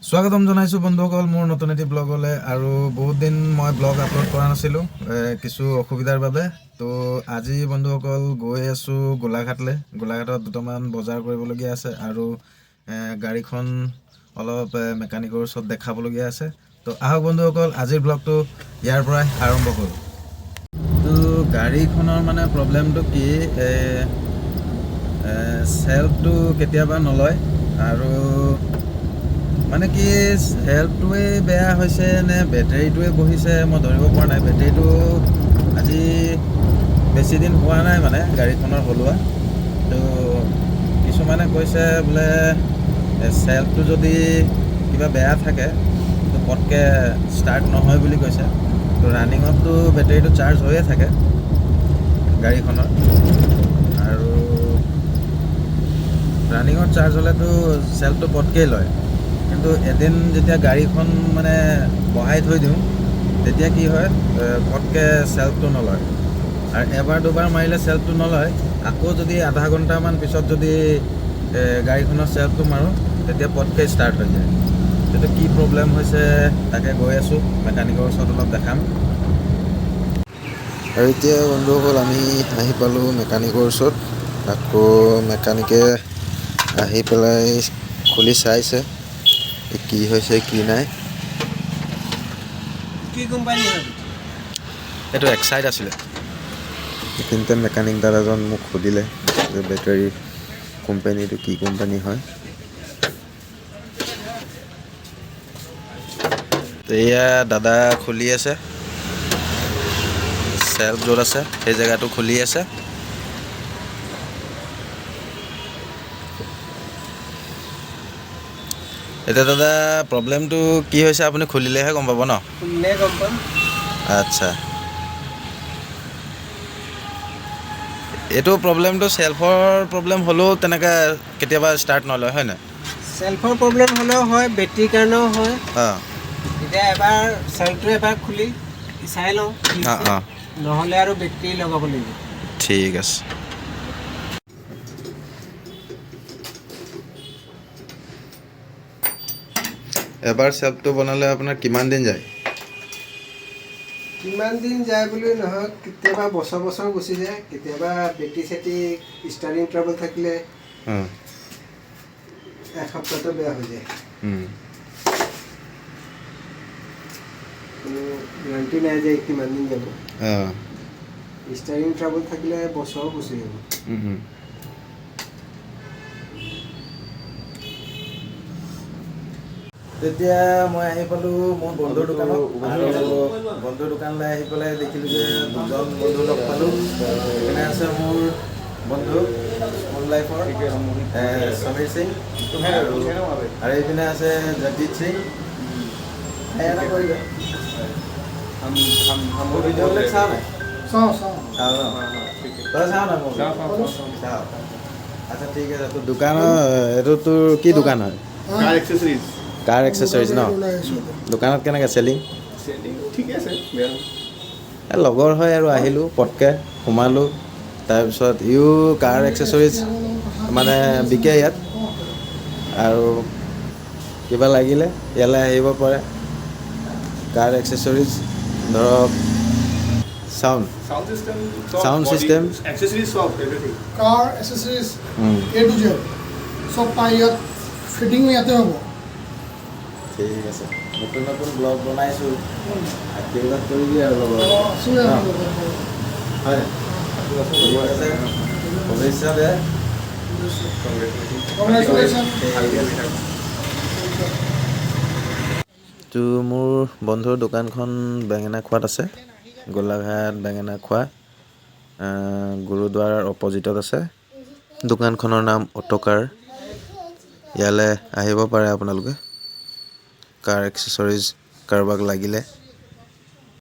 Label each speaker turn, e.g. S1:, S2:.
S1: স্বাগতম জনাইছোঁ বন্ধুসকল মোৰ নতুন এটি ব্লগলৈ। আৰু বহুত দিন মই ব্লগ আপলোড কৰা নাছিলোঁ কিছু অসুবিধাৰ বাবে। তো আজি বন্ধুসকল গৈ আছোঁ গোলাঘাটলৈ। গোলাঘাটত দুটামান বজাৰ কৰিবলগীয়া আছে আৰু গাড়ীখন অলপ মেকানিকৰ ওচৰত দেখাবলগীয়া আছে। তো আহক বন্ধুসকল, আজিৰ ব্লগটো ইয়াৰ পৰাই আৰম্ভ কৰোঁ। তো গাড়ীখনৰ মানে প্ৰব্লেমটো কি, চেল্ফটো কেতিয়াবা নলয় আৰু মানে কি চেল্ফটোৱে বেয়া হৈছে নে বেটেৰীটোৱে বহিছে মই ধৰিব পৰা নাই। বেটেৰীটো আজি বেছি দিন হোৱা নাই মানে গাড়ীখনৰ সলোৱা। তো কিছুমানে কৈছে বোলে চেল্ফটো যদি কিবা বেয়া থাকে তো পটকৈ ষ্টাৰ্ট নহয় বুলি কৈছে। তো ৰানিঙততো বেটেৰীটো চাৰ্জ হৈয়ে থাকে গাড়ীখনৰ, আৰু ৰানিঙত চাৰ্জ হ'লেতো চেল্ফটো পটকেই লয়। কিন্তু এদিন যেতিয়া গাড়ীখন মানে বহাই থৈ দিওঁ তেতিয়া কি হয়, পটকৈ চেল্ফটো নলয়। আৰু এবাৰ দুবাৰ মাৰিলে চেল্ফটো নলয়, আকৌ যদি আধা ঘণ্টামান পিছত যদি গাড়ীখনৰ চেল্ফটো মাৰোঁ তেতিয়া পটকৈ ষ্টাৰ্ট হৈ যায়। সেইটো কি প্ৰব্লেম হৈছে তাকে গৈ আছোঁ মেকানিকৰ ওচৰত অলপ দেখাম। আৰু এতিয়া বন্ধুসকল আমি আহি পালোঁ মেকানিকৰ ওচৰত। আকৌ মেকানিকে আহি পেলাই খুলি চাইছে কি হৈছে কি নাই।
S2: কি কোম্পানী হয়?
S1: এইটো এক্সাইড আছিলে। এইখিনিতে মেকানিক দাদাজন মোক সুধিলে যে বেটাৰী কোম্পানীটো কি কোম্পানী হয়। এয়া দাদা খুলি আছে, চেল্ফ য'ত আছে সেই জেগাটো খুলি আছে। এতিয়া দাদা প্ৰব্লেমটো কি হৈছে আপুনি খুলিলেহে গম পাব ন?
S2: খুলিলে গম পাম।
S1: আচ্ছা, এইটো প্ৰব্লেমটো চেল্ফৰ প্ৰব্লেম হ'লেও তেনেকৈ কেতিয়াবা ষ্টাৰ্ট নলয় হয় নাই?
S2: চেল্ফৰ প্ৰব্লেম হ'লেও হয়, বেটেৰীৰ কাৰণেও হয়।
S1: অঁ
S2: এতিয়া এবাৰ চেল্ফটো এবাৰ খুলি চাই লওঁ,
S1: অঁ
S2: নহ'লে আৰু বেটেৰী লগাব লাগিব।
S1: ঠিক আছে। এবাৰ চেল্ফটো বনালে আপোনাৰ কিমান দিন যায়?
S2: কিমান দিন যায় বুলি নহয়, কেতিয়াবা বছৰ বছৰ গুচি যায়। কেতিয়াবা বেটেৰী চেটেৰী ষ্টাৰ্টিং ট্ৰাবল থাকিলে এসপ্তাহটো বেয়া হৈ যায়। কোনো গেৰাণ্টি নাই যে কিমান দিন যাব। ষ্টাৰ্টিং ট্ৰাবল থাকিলে বছৰো গুচি যাব।
S1: তেতিয়া মই আহি পালোঁ মোৰ বন্ধুৰ দোকানত, আৰু বন্ধুৰ দোকানলৈ আহি পেলাই দেখিলোঁ যে দুজন বন্ধু লগ পালোঁ। এইপিনে আছে মোৰ বন্ধু স্কুল লাইফৰ সমীৰ সিং, আৰু এইপিনে আছে জগজিৎ সিং। এটা কৰিবা মোৰ ভিডিঅ'বিলাক চাওঁ নাই? চাওঁ তই চাওঁ নাই মোৰ? চাওঁ। আচ্ছা ঠিক আছে। তোৰ দোকানৰ এইটো তোৰ কি দোকান হয়? কাৰ এক্সেচৰিজ ন? দোকানত কেনেকৈ চেলিং?
S2: ঠিক আছে।
S1: লগৰ হয় আৰু আহিলোঁ পটকৈ সোমালোঁ। তাৰপিছত ইও কাৰ এক্সেচৰিজ মানে বিকে ইয়াত, আৰু কিবা লাগিলে ইয়ালৈ আহিব পাৰে। কাৰ এক্সেচৰিজ ধৰক sound system,
S3: car accessories A to Z সব পাই ইয়াত। ফিটিং ইয়াতে হ'ব।
S1: ঠিক আছে। নতুন নতুন ব্লগ বনাইছোঁ, আশীৰ্বাদ কৰিবি আৰু লগত হয়। ভৱিষ্যতে তো মোৰ বন্ধুৰ দোকানখন বেঙেনাখোৱাত আছে, গোলাঘাট বেঙেনাখোৱা গুৰুদ্বাৰৰ অপজিটত আছে। দোকানখনৰ নাম অট'কাৰ। ইয়ালৈ আহিব পাৰে আপোনালোকে কাৰ এক্সেচৰিজ কাৰোবাক লাগিলে।